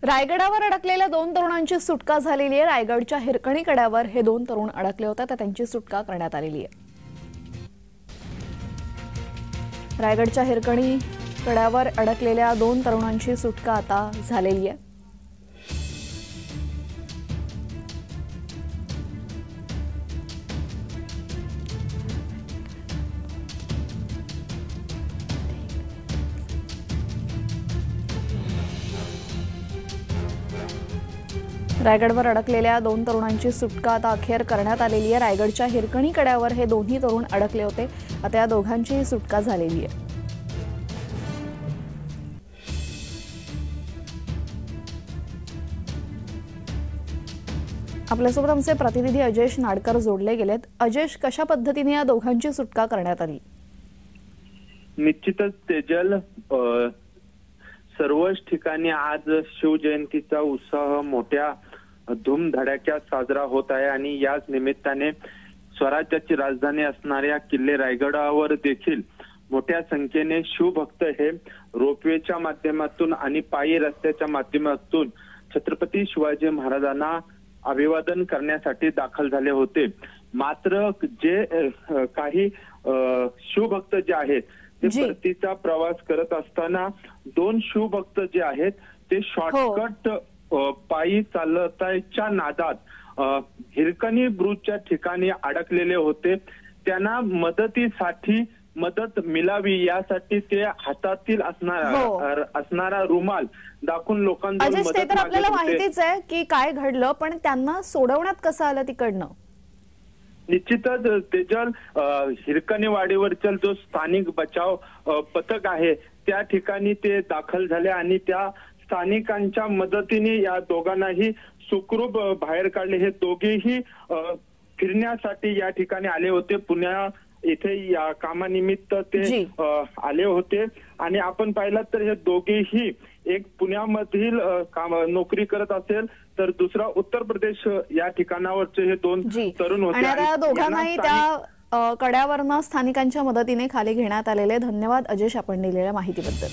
रायगडावर अडकलेल्या दोन तरुणांची सुटका झालेली आहे। रायगडच्या हिरकणी कड्यावर हे दोन तरुण अडकले होते, तर त्यांची सुटका करण्यात आलेली आहे। रायगडच्या हिरकणी कड्यावर अडकलेल्या दोन तरुणांची सुटका आता झालेली आहे। रायगडवर अडकलेल्या दोन तरुणांची सुटका आता अखेर करण्यात आलेली आहे। रायगडच्या हिरकणी कड्यावर हे दोन्ही तरुण अडकले होते, आता या दोघांची सुटका झालेली आहे। आपल्यासोबत आमचे प्रतिनिधी अजयेश नाडकर जोडले गेलेत। अजयेश, कशा पद्धतीने या दोघांची सुटका करण्यात आली? निश्चितच तेजल, सर्वच ठिकाणी आज शिवजयंतीचा उत्साह मोठ्या धूमधडाक्यात साजरा होत आहे आणि याच निमित्ताने स्वराज्याची राजधानी असणाऱ्या किल्ले रायगडावर देखील मोठ्या संख्येने शिवभक्त हे रोपवेच्या माध्यमातून आणि पायी रस्त्याच्या माध्यमातून छत्रपती शिवाजी महाराजांना अभिवादन करण्यासाठी दाखल झाले होते। मात्र जे काही शिवभक्त जे आहेत ते परतीचा प्रवास करत असताना दोन शिवभक्त जे आहेत ते शॉर्टकट पायी चालताच्या नादात हिरकणी ब्रुजच्या ठिकाणी अडकलेले होते। त्यांना मदतीसाठी मदत मिळावी यासाठी ते हातातील असणारा रुमाल दाखवून लोकांना मदत तर आपल्याला माहितीच आहे की काय घडलं, पण त्यांना सोडवण्यात कसं आलं तिकडनं? निश्चितच तेजल, हिरकणी वाडीवरच्या जो स्थानिक बचाव पथक आहे त्या ठिकाणी ते दाखल झाले आणि त्या स्थानिकांच्या मदतीने या दोघांनाही सुखरूप बाहेर काढले। हे दोघेही फिरण्यासाठी या ठिकाणी आले होते, पुण्या इथे या कामानिमित्त ते आले होते आणि आपण पाहिलं तर हे दोघेही एक पुण्यामधील नोकरी करत असेल तर दुसरा उत्तर प्रदेश या ठिकाणावरचे हे दोन तरुण होते। आणि दोघांनाही त्या कड्यावरनं स्थानिकांच्या मदतीने खाली घेण्यात आलेले। धन्यवाद अजयेश, आपण दिलेल्या माहितीबद्दल।